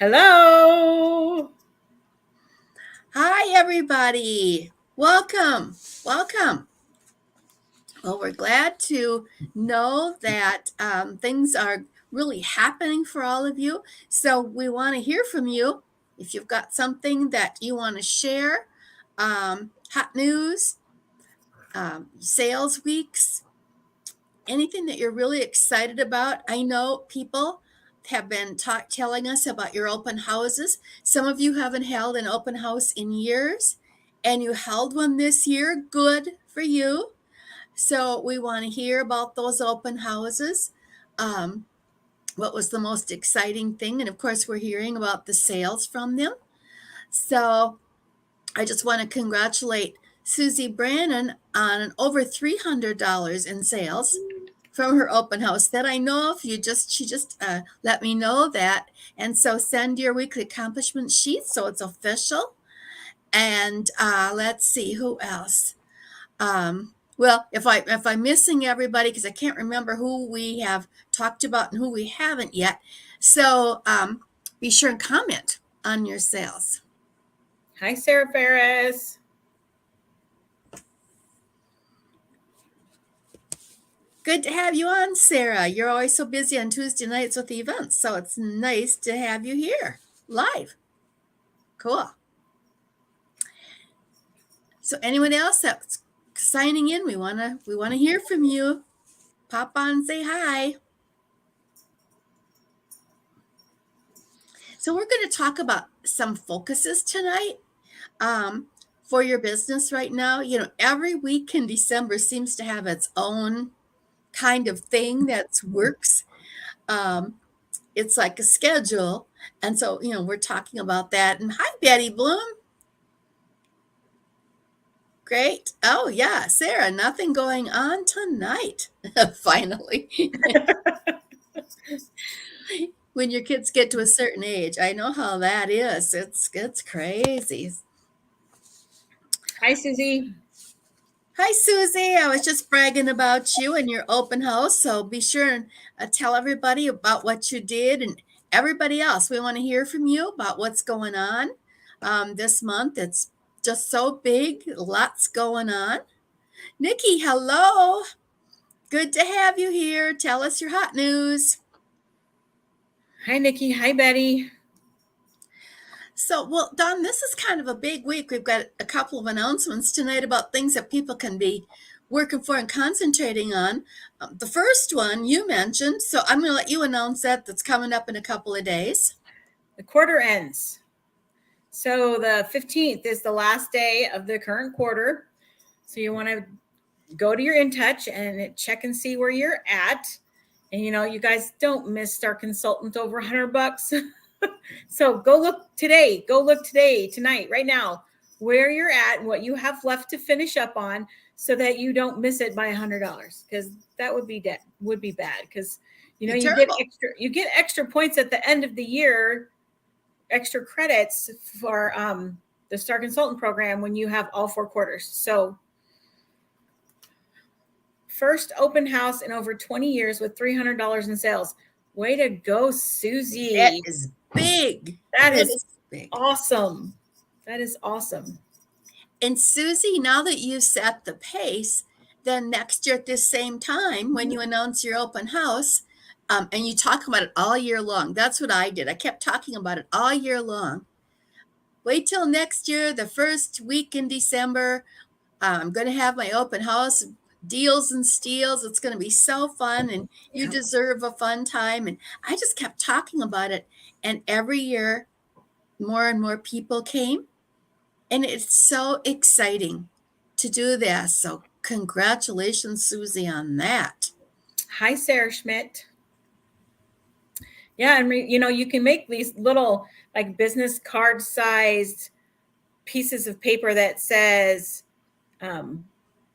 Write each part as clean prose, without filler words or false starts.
Hello. Hi, everybody. Welcome. Welcome. Well, we're glad to know that things are really happening for all of you. So we want to hear from you. If you've got something that you want to share, hot news, sales weeks, anything that you're really excited about. I know people have been telling us about your open houses. Some of you haven't held an open house in years, and you held one this year. Good for you. So we want to hear about those open houses. What was the most exciting thing? And of course, we're hearing about the sales from them. So I just want to congratulate Susie Brannon on over $300 in sales from her open house that I know of. She just let me know that. And so send your weekly accomplishment sheet so it's official. And let's see who else. Well, if I'm missing everybody, because I can't remember who we have talked about and who we haven't yet. So be sure and comment on your sales. Hi, Sarah Ferris. Good to have you on, Sarah. You're always so busy on Tuesday nights with the events, so it's nice to have you here live. Cool. So anyone else that's signing in, we wanna hear from you. Pop on and say hi. So we're going to talk about some focuses tonight for your business right now. You know, every week in December seems to have its own kind of thing that works. It's like a schedule. And so, you know, we're talking about that. And hi, Betty Bloom. Great. Oh, yeah, Sarah, nothing going on tonight. Finally. When your kids get to a certain age, I know how that is. It's crazy. Hi, Susie. Hi, Susie. I was just bragging about you and your open house. So be sure and tell everybody about what you did and everybody else. We want to hear from you about what's going on this month. It's just so big, lots going on. Nikki, hello. Good to have you here. Tell us your hot news. Hi, Nikki. Hi, Betty. So, well, Don, this is kind of a big week. We've got a couple of announcements tonight about things that people can be working for and concentrating on. The first one you mentioned, so I'm going to let you announce that. That's coming up in a couple of days. The quarter ends. So the 15th is the last day of the current quarter. So you want to go to your InTouch and check and see where you're at. And, you know, you guys don't miss Star Consultant over $100. So go look today, tonight, right now, where you're at and what you have left to finish up on so that you don't miss it by $100, because that would be bad, because you know you get extra points at the end of the year, extra credits for the Star Consultant program when you have all 4 quarters. So first open house in over 20 years with $300 in sales. Way to go, Susie. That is big. That is big. Awesome. That is awesome. And Susie, now that you've set the pace, then next year at this same time, when you announce your open house, and you talk about it all year long, that's what I did. I kept talking about it all year long. Wait till next year, the first week in December. I'm going to have my open house, deals and steals. It's going to be so fun, and you deserve a fun time. And I just kept talking about it. And every year, more and more people came. And it's so exciting to do this. So congratulations, Susie, on that. Hi, Sarah Schmidt. Yeah, and you know, you can make these little like business card sized pieces of paper that says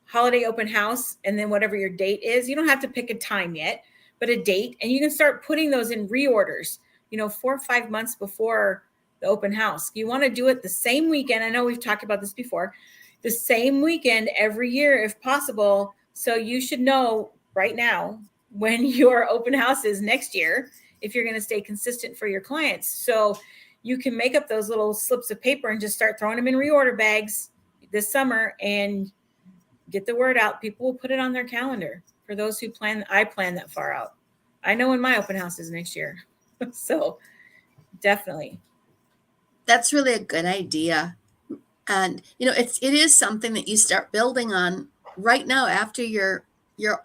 holiday open house, and then whatever your date is. You don't have to pick a time yet, but a date, and you can start putting those in reorders, you know, 4 or 5 months before the open house. You want to do it the same weekend. I know we've talked about this before, the same weekend every year if possible. So you should know right now when your open house is next year, if you're going to stay consistent for your clients. So you can make up those little slips of paper and just start throwing them in reorder bags this summer and get the word out. People will put it on their calendar for those who plan. I plan that far out. I know when my open house is next year. So definitely. That's really a good idea. And it is something that you start building on right now after your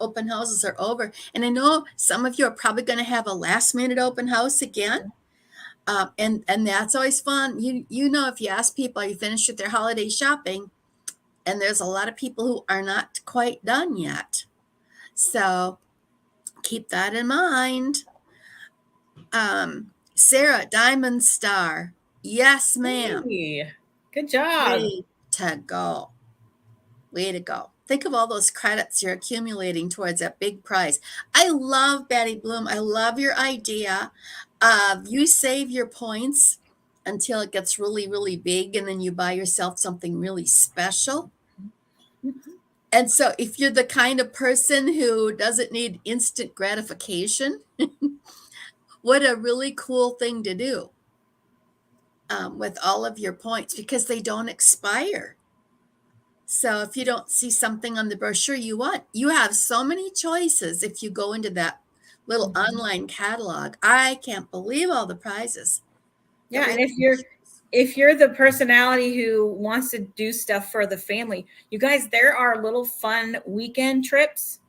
open houses are over. And I know some of you are probably going to have a last minute open house again. And that's always fun. If you ask people, are you finished with their holiday shopping? And there's a lot of people who are not quite done yet. So keep that in mind. Sarah, Diamond Star. Yes, ma'am. Hey, good job. Way to go. Way to go. Think of all those credits you're accumulating towards that big prize. I love Betty Bloom. I love your idea of you save your points until it gets really, really big, and then you buy yourself something really special. And so if you're the kind of person who doesn't need instant gratification, what a really cool thing to do with all of your points, because they don't expire. So if you don't see something on the brochure you want, you have so many choices if you go into that little online catalog. I can't believe all the prizes. Yeah, and if you're the personality who wants to do stuff for the family, you guys, there are little fun weekend trips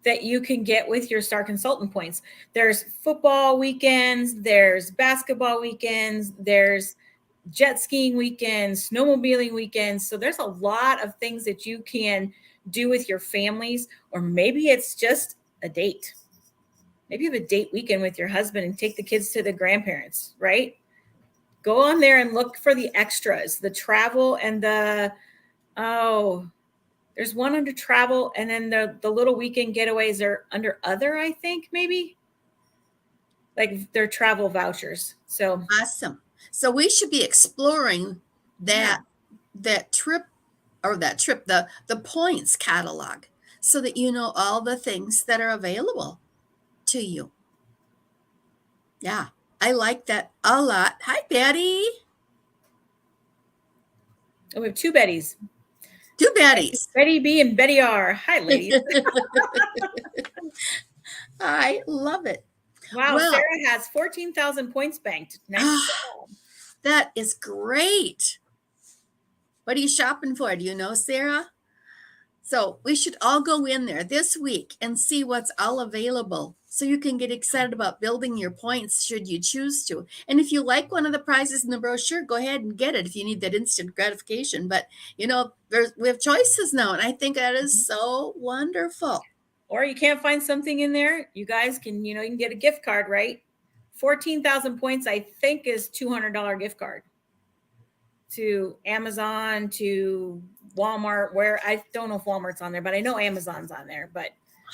that you can get with your Star Consultant points. There's football weekends, there's basketball weekends, there's jet skiing weekends, snowmobiling weekends. So there's a lot of things that you can do with your families, or maybe it's just a date. Maybe you have a date weekend with your husband and take the kids to the grandparents, right? Go on there and look for the extras, the travel and there's one under travel, and then the little weekend getaways are under other, I think, maybe. Like they're travel vouchers. So awesome. So we should be exploring that trip, the points catalog, so that you know all the things that are available to you. Yeah, I like that a lot. Hi, Betty. Oh, we have two Bettys. Two Bettys. Betty B and Betty R. Hi, ladies. I love it. Wow, well, Sarah has 14,000 points banked. Nice. That is great. What are you shopping for? Do you know, Sarah? So we should all go in there this week and see what's all available, so you can get excited about building your points should you choose to. And if you like one of the prizes in the brochure, go ahead and get it if you need that instant gratification. But, we have choices now, and I think that is so wonderful. Or you can't find something in there, you guys can, you can get a gift card, right? 14,000 points, I think, is $200 gift card to Amazon, to Walmart, where I don't know if Walmart's on there, but I know Amazon's on there. But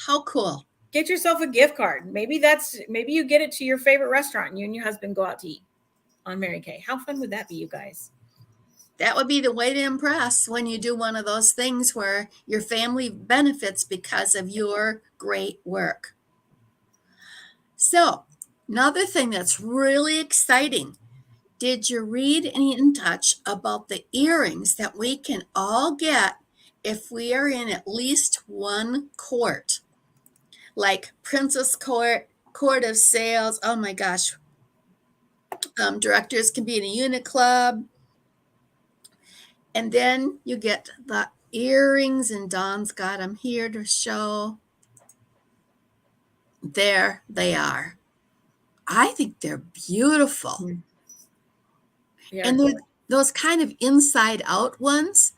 how cool. Get yourself a gift card. Maybe you get it to your favorite restaurant and you and your husband go out to eat on Mary Kay. How fun would that be, you guys? That would be the way to impress, when you do one of those things where your family benefits because of your great work. So, another thing that's really exciting. Did you read and In Touch about the earrings that we can all get if we are in at least one court? Like Princess Court, Court of Sales. Oh my gosh. Directors can be in a unit club. And then you get the earrings, and Dawn's got them here to show. There they are. I think they're beautiful. Yeah, and they're those kind of inside out ones.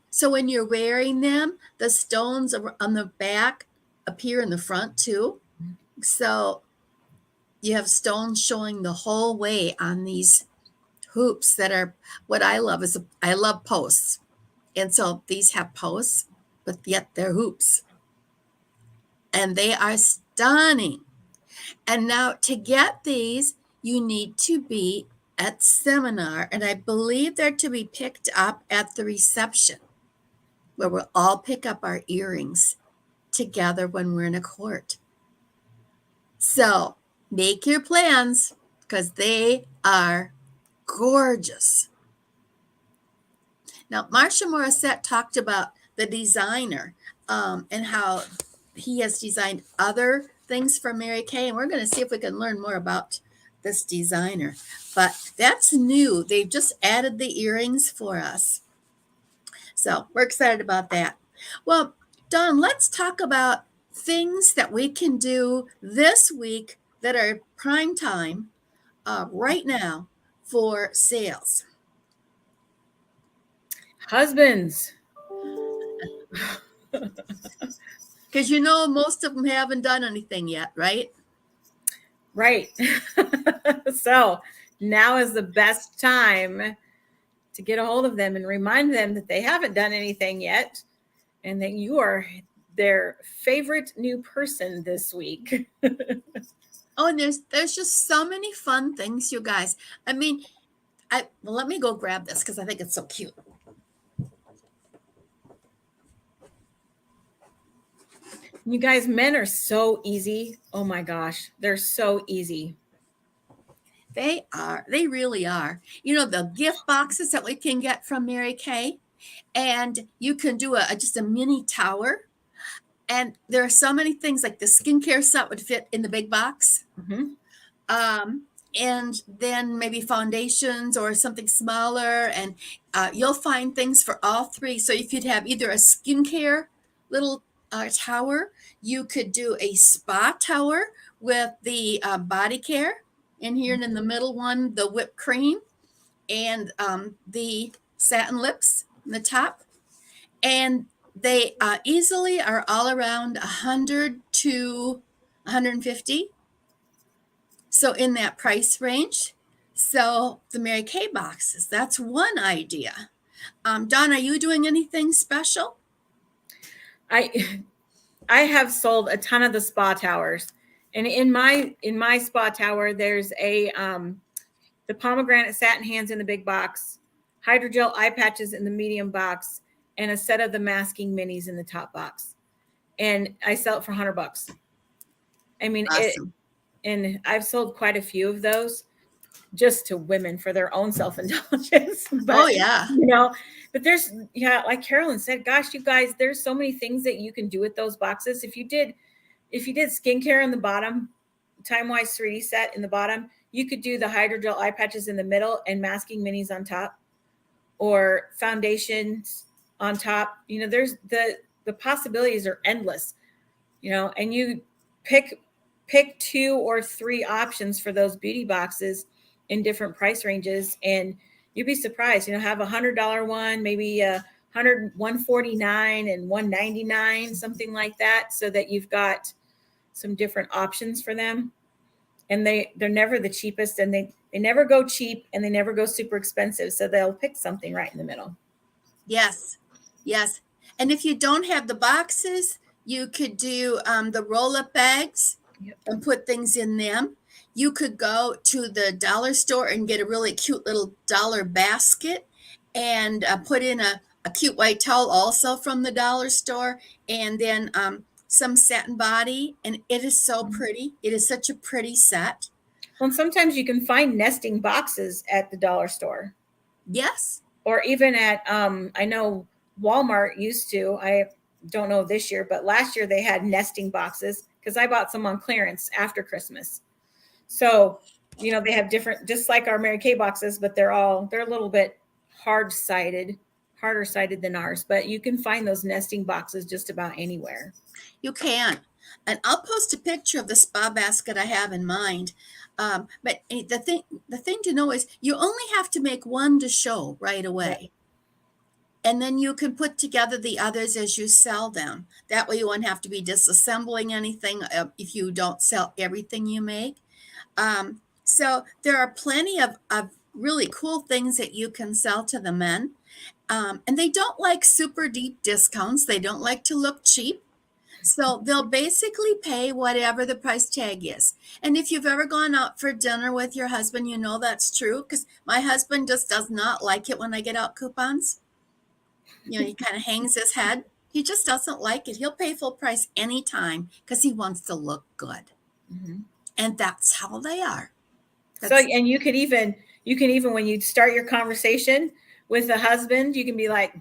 So when you're wearing them, the stones on the back appear in the front too. So you have stones showing the whole way on these hoops that are, what I love is, I love posts. And so these have posts, but yet they're hoops. And they are stunning. And now to get these, you need to be at seminar, and I believe they're to be picked up at the reception, where we'll all pick up our earrings together when we're in a court. So Make your plans because they are gorgeous. Now, Marsha Morissette talked about the designer and how he has designed other things for Mary Kay, and we're going to see if we can learn more about this designer. But that's new. They've just added the earrings for us. So we're excited about that. Well, Dawn, let's talk about things that we can do this week that are prime time right now for sales. Husbands. Because most of them haven't done anything yet, right? Right. So now is the best time to get a hold of them and remind them that they haven't done anything yet and that you are their favorite new person this week. Oh, and there's just so many fun things, you guys. I mean, well, let me go grab this because I think it's so cute. You guys, men are so easy. Oh my gosh, they're so easy. They are. They really are. The gift boxes that we can get from Mary Kay, and you can do just a mini tower. And there are so many things like the skincare set would fit in the big box. Mm-hmm. And then maybe foundations or something smaller. And you'll find things for all three. So if you'd have either a skincare little tower, you could do a spa tower with the body care. And here in the middle one, the whipped cream and the satin lips in the top. And they easily are all around 100 to 150. So in that price range. So the Mary Kay boxes, that's one idea. Dawn, are you doing anything special? I have sold a ton of the spa towers. And in my spa tower, there's the pomegranate satin hands in the big box, hydrogel eye patches in the medium box, and a set of the masking minis in the top box. And I sell it for $100. I mean, Awesome. And I've sold quite a few of those just to women for their own self-indulgence. Oh, yeah. But there's, like Carolyn said, gosh, you guys, there's so many things that you can do with those boxes. If you did skincare in the bottom, Time Wise 3D set in the bottom, you could do the hydrogel eye patches in the middle and masking minis on top, or foundations on top. There's the possibilities are endless, and you pick 2 or 3 options for those beauty boxes in different price ranges, and you'd be surprised. Have $100 one, maybe $149 and $199, something like that, so that you've got some different options for them. And they're never the cheapest, and they never go cheap, and they never go super expensive. So they'll pick something right in the middle. Yes. And if you don't have the boxes, you could do the roll-up bags. Yep. And put things in them. You could go to the dollar store and get a really cute little dollar basket and put in a cute white towel also from the dollar store, and then some satin body, and it is so pretty. It is such a pretty set. Well, and sometimes you can find nesting boxes at the dollar store. Yes. Or even at, I know Walmart used to, I don't know this year, but last year they had nesting boxes, because I bought some on clearance after Christmas. So, they have different, just like our Mary Kay boxes, but they're a little bit harder sided than ours. But you can find those nesting boxes just about anywhere. You can. And I'll post a picture of the spa basket I have in mind. But the thing to know is you only have to make one to show right away. Right. And then you can put together the others as you sell them. That way you won't have to be disassembling anything if you don't sell everything you make. So there are plenty of really cool things that you can sell to the men. And they don't like super deep discounts. They don't like to look cheap. So they'll basically pay whatever the price tag is. And if you've ever gone out for dinner with your husband, that's true, because my husband just does not like it when I get out coupons. He kind of hangs his head. He just doesn't like it. He'll pay full price anytime because he wants to look good. Mm-hmm. And that's how they are. So, and you can even when you start your conversation with the husband, you can be like,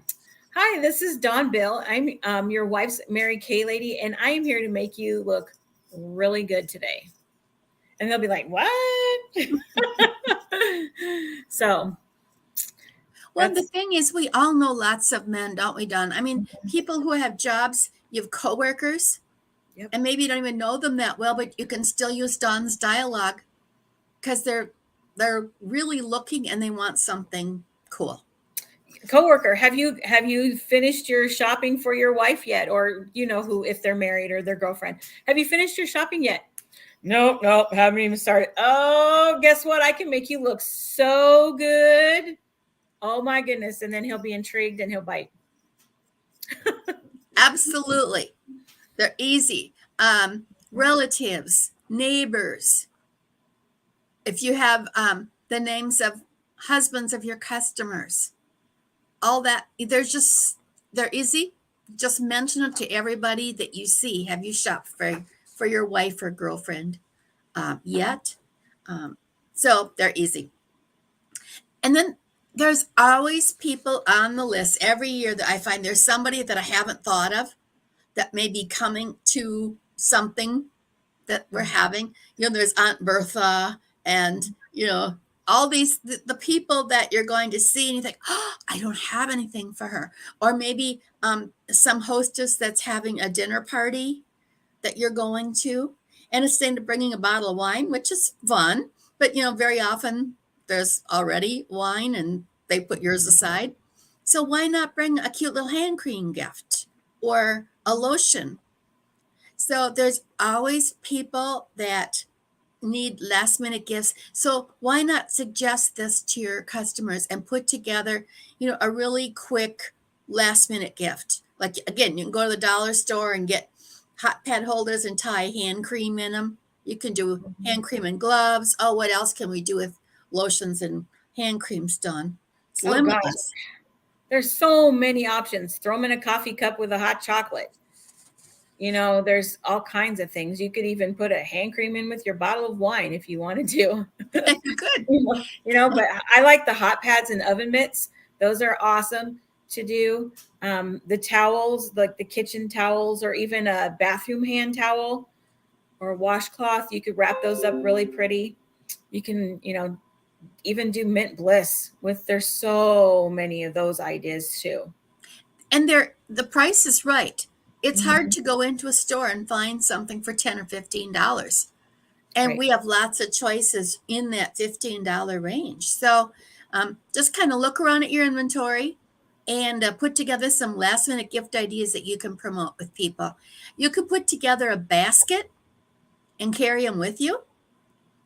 "Hi, this is Dawn Bill. I'm your wife's Mary Kay lady, and I am here to make you look really good today." And they'll be like, "What?" So, well, the thing is, we all know lots of men, don't we, Dawn? I mean, people who have jobs, you have coworkers, yep. and maybe you don't even know them that well, but you can still use Dawn's dialogue because they're really looking and they want something cool. Coworker, have you finished your shopping for your wife yet? Or who, if they're married, or their girlfriend, have you finished your shopping yet? Nope, haven't even started. Oh, guess what? I can make you look so good. Oh my goodness. And then he'll be intrigued and he'll bite. Absolutely. They're easy. Relatives, neighbors. If you have the names of husbands of your customers, all that, they're easy. Just mention it to everybody that you see. Have you shopped for your wife or girlfriend yet? So they're easy. And then there's always people on the list every year that I find there's somebody that I haven't thought of that may be coming to something that we're having. There's Aunt Bertha and, all these, the people that you're going to see and you think, oh, I don't have anything for her. Or maybe some hostess that's having a dinner party that you're going to. And instead of bringing a bottle of wine, which is fun, but, very often there's already wine and they put yours aside. So why not bring a cute little hand cream gift or a lotion? So there's always people that need last minute gifts. So why not suggest this to your customers and put together, a really quick last minute gift? Like, again, you can go to the dollar store and get hot pad holders and tie hand cream in them. You can do hand cream and gloves. Oh, what else can we do with lotions and hand creams done? It's limitless. Gosh. There's so many options. Throw them in a coffee cup with a hot chocolate. There's all kinds of things. You could even put a hand cream in with your bottle of wine if you wanted to. You could. But I like the hot pads and oven mitts. Those are awesome to do. The towels, like the kitchen towels, or even a bathroom hand towel or a washcloth, you could wrap those up really pretty. You can, even do mint bliss there's so many of those ideas too. And the price is right. It's hard to go into a store and find something for $10 or $15. And Right. we have lots of choices in that $15 range. So just kind of look around at your inventory and put together some last minute gift ideas that you can promote with people. You could put together a basket and carry them with you.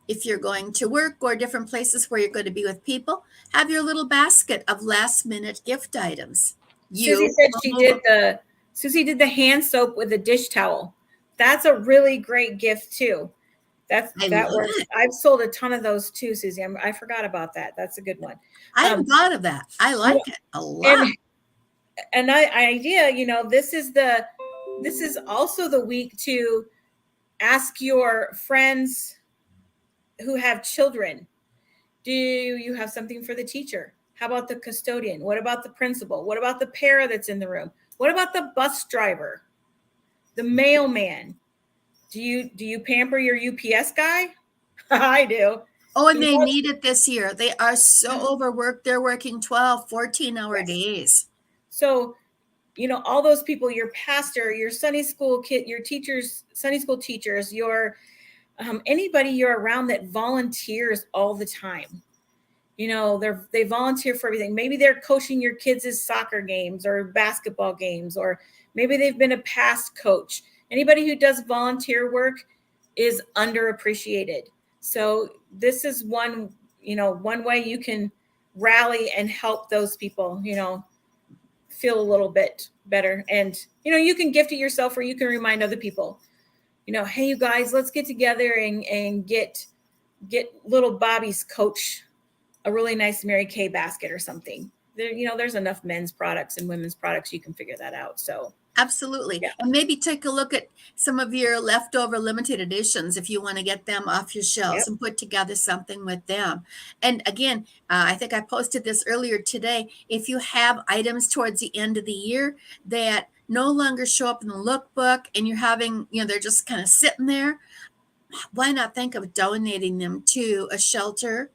If you're going to work or different places where you're going to be with people, have your little basket of last minute gift items. Susie said Susie did the hand soap with a dish towel. That's a really great gift too. That works. I've sold a ton of those too, Susie. I forgot about that. That's a good one. I hadn't thought of that. I like it a lot. And idea, this is also the week to ask your friends who have children. Do you have something for the teacher? How about the custodian? What about the principal? What about the para that's in the room? What about the bus driver? The mailman? Do you pamper your UPS guy? I do. Oh, and they need it this year. They are so overworked. They're working 12, 14-hour days. So, all those people, your pastor, your Sunday school kid, your teachers, Sunday school teachers, your anybody you're around that volunteers all the time. They volunteer for everything. Maybe they're coaching your kids' soccer games or basketball games, or maybe they've been a past coach. Anybody who does volunteer work is underappreciated. So this is one way you can rally and help those people, feel a little bit better. And, you can gift it yourself, or you can remind other people, hey, you guys, let's get together and get little Bobby's coach a really nice Mary Kay basket or something. There's enough men's products and women's products. You can figure that out. So Absolutely. Yeah. And maybe take a look at some of your leftover limited editions if you want to get them off your shelves Yep. and put together something with them. And again, I think I posted this earlier today. If you have items towards the end of the year that no longer show up in the lookbook and you're having, they're just kind of sitting there, why not think of donating them to a shelter,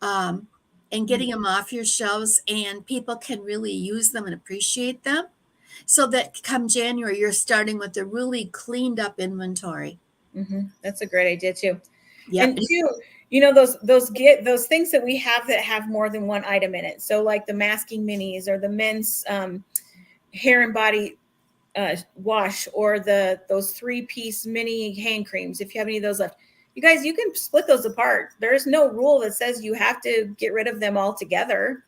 and getting them off your shelves, and people can really use them and appreciate them, so that come January, you're starting with a really cleaned up inventory. That's a great idea too. Yep. And two, those things that we have that have more than one item in it. So like the masking minis or the men's hair and body wash, or those 3-piece mini hand creams. If you have any of those left, you guys, you can split those apart. There's no rule that says you have to get rid of them all together.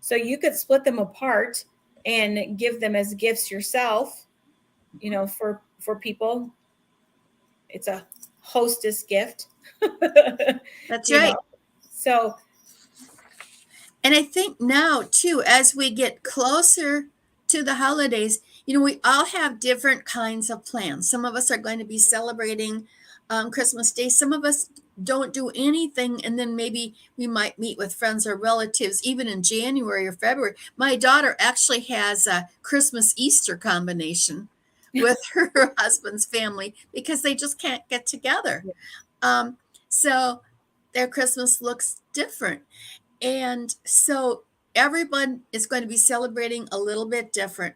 So you could split them apart and give them as gifts yourself, for people. It's a hostess gift. That's You right. know? So, And I think now, too, as we get closer to the holidays, we all have different kinds of plans. Some of us are going to be celebrating Christmas Day. Some of us don't do anything. And then maybe we might meet with friends or relatives, even in January or February. My daughter actually has a Christmas Easter combination with her husband's family because they just can't get together. So their Christmas looks different. And so everyone is going to be celebrating a little bit different.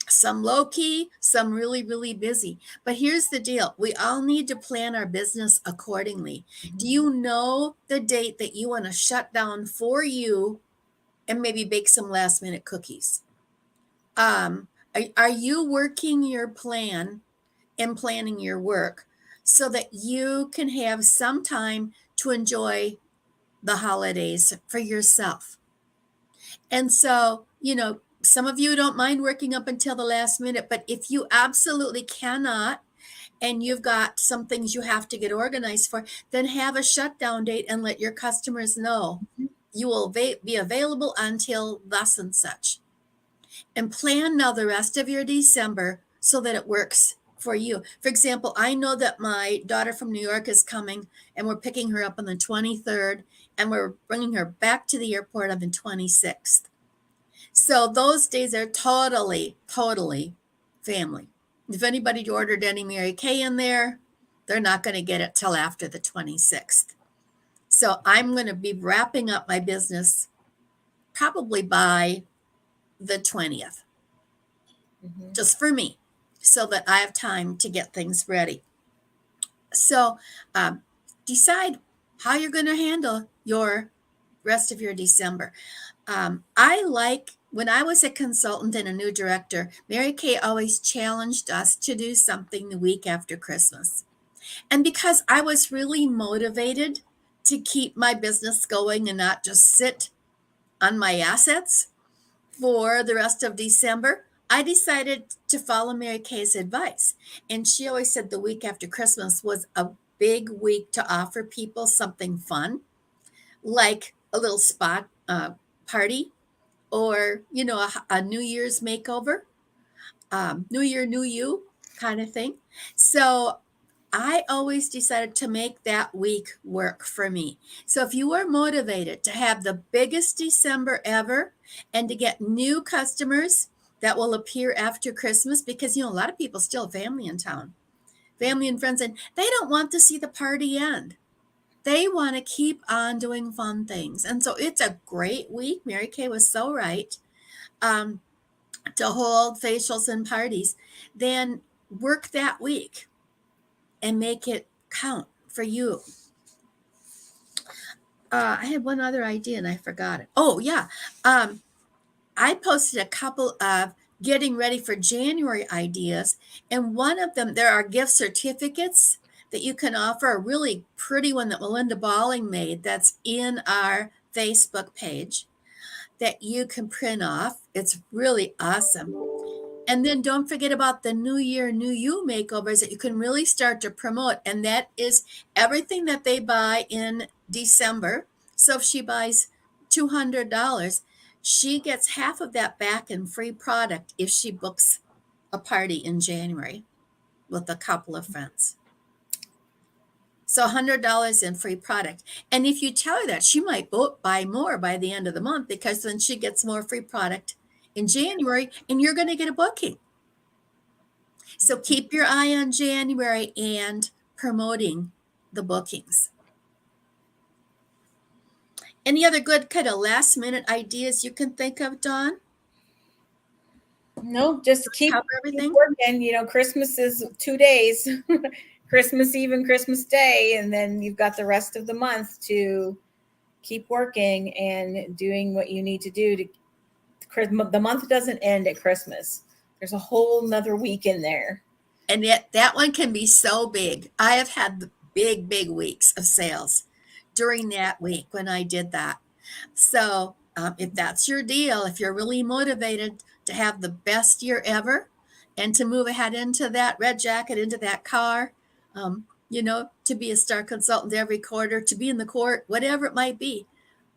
Some low key, some really, really busy. But here's the deal. We all need to plan our business accordingly. Do you know the date that you want to shut down for you and maybe bake some last minute cookies? Are you working your plan and planning your work so that you can have some time to enjoy the holidays for yourself? And so, some of you don't mind working up until the last minute, but if you absolutely cannot, and you've got some things you have to get organized for, then have a shutdown date and let your customers know you will be available until thus and such. And plan now the rest of your December so that it works for you. For example, I know that my daughter from New York is coming, and we're picking her up on the 23rd, and we're bringing her back to the airport on the 26th. So those days are totally, totally family. If anybody ordered any Mary Kay in there, they're not going to get it till after the 26th. So I'm going to be wrapping up my business probably by the 20th, just for me, so that I have time to get things ready. So decide how you're going to handle your rest of your December. When I was a consultant and a new director, Mary Kay always challenged us to do something the week after Christmas. And because I was really motivated to keep my business going and not just sit on my assets for the rest of December, I decided to follow Mary Kay's advice. And she always said the week after Christmas was a big week to offer people something fun, like a little spa party, or a New Year's makeover, New Year, New You kind of thing. So I always decided to make that week work for me. So if you are motivated to have the biggest December ever and to get new customers that will appear after Christmas, because a lot of people still have family in town, family and friends, and they don't want to see the party end. They want to keep on doing fun things. And so it's a great week. Mary Kay was so right. To hold facials and parties, then work that week and make it count for you. I had one other idea and I forgot it. Oh, yeah. I posted a couple of getting ready for January ideas. And one of them, there are gift certificates that you can offer, a really pretty one that Melinda Balling made that's in our Facebook page that you can print off. It's really awesome. And then don't forget about the New Year, New You makeovers that you can really start to promote. And that is everything that they buy in December. So if she buys $200, she gets half of that back in free product if she books a party in January with a couple of friends. So $100 in free product. And if you tell her that, she might buy more by the end of the month, because then she gets more free product in January and you're going to get a booking. So keep your eye on January and promoting the bookings. Any other good kind of last minute ideas you can think of, Dawn? No, just keep Cover everything? working. You know, Christmas is 2 days, Christmas Eve and Christmas Day, and then you've got the rest of the month to keep working and doing what you need to do to. The month doesn't end at Christmas. There's a whole nother week in there. And yet that one can be so big. I have had the big weeks of sales during that week when I did that. So if that's your deal, if you're really motivated to have the best year ever and to move ahead into that red jacket, into that car, you know, to be a star consultant every quarter, to be in the court, whatever it might be,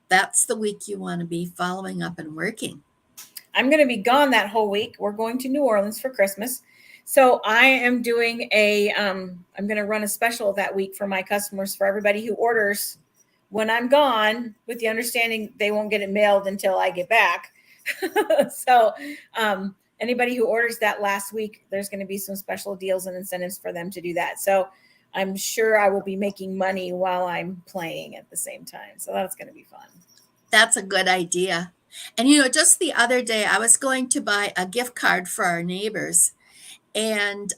that's the week you want to be following up and working. I'm going to be gone that whole week. We're going to New Orleans for Christmas. So I am doing I'm going to run a special that week for my customers, for everybody who orders when I'm gone, with the understanding they won't get it mailed until I get back. So anybody who orders that last week, there's going to be some special deals and incentives for them to do that. So I'm sure I will be making money while I'm playing at the same time. So that's going to be fun. That's a good idea. And, you know, just the other day, I was going to buy a gift card for our neighbors. And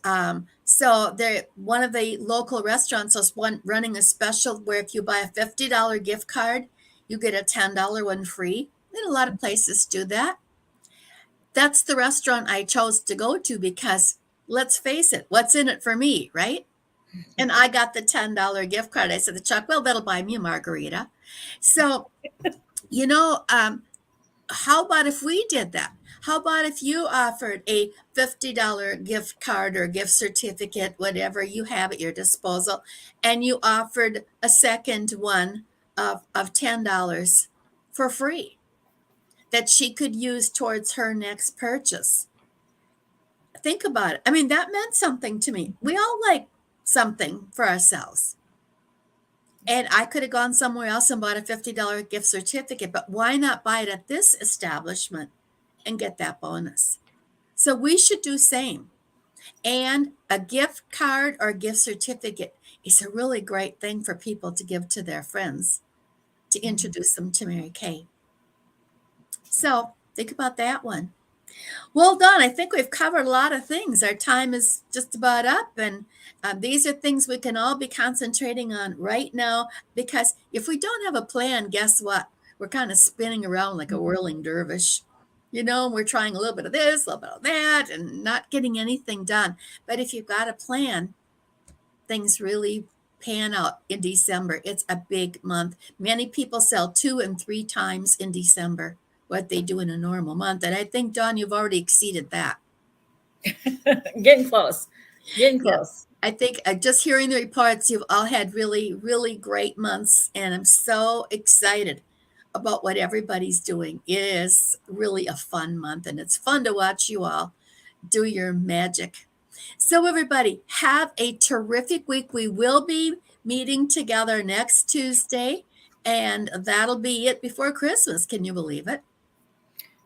so one of the local restaurants was running a special where if you buy a $50 gift card, you get a $10 one free. And a lot of places do that. That's the restaurant I chose to go to because, let's face it, what's in it for me, right? And I got the $10 gift card. I said to Chuck, well, that'll buy me a margarita. So, you know, how about if we did that? How about if you offered a $50 gift card or gift certificate, whatever you have at your disposal, and you offered a second one of $10 for free that she could use towards her next purchase? Think about it. I mean, that meant something to me. We all like something for ourselves. And I could have gone somewhere else and bought a $50 gift certificate, but why not buy it at this establishment and get that bonus? So we should do same. And a gift card or gift certificate is a really great thing for people to give to their friends to introduce them to Mary Kay. So think about that one. Well done. I think we've covered a lot of things. Our time is just about up, and these are things we can all be concentrating on right now, because if we don't have a plan, guess what? We're kind of spinning around like a whirling dervish. You know, we're trying a little bit of this, a little bit of that, and not getting anything done. But if you've got a plan, things really pan out in December. It's a big month. Many people sell 2 and 3 times in December what they do in a normal month. And I think, Dawn, you've already exceeded that. Getting close. Getting close. I think just hearing the reports, you've all had really great months. And I'm so excited about what everybody's doing. It is really a fun month, and it's fun to watch you all do your magic. So everybody, have a terrific week. We will be meeting together next Tuesday, and that'll be it before Christmas. Can you believe it?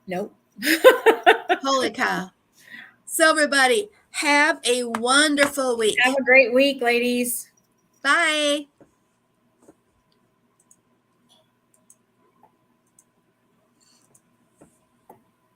Nope. Holy cow. So everybody, have a wonderful week. Have a great week, ladies. Bye.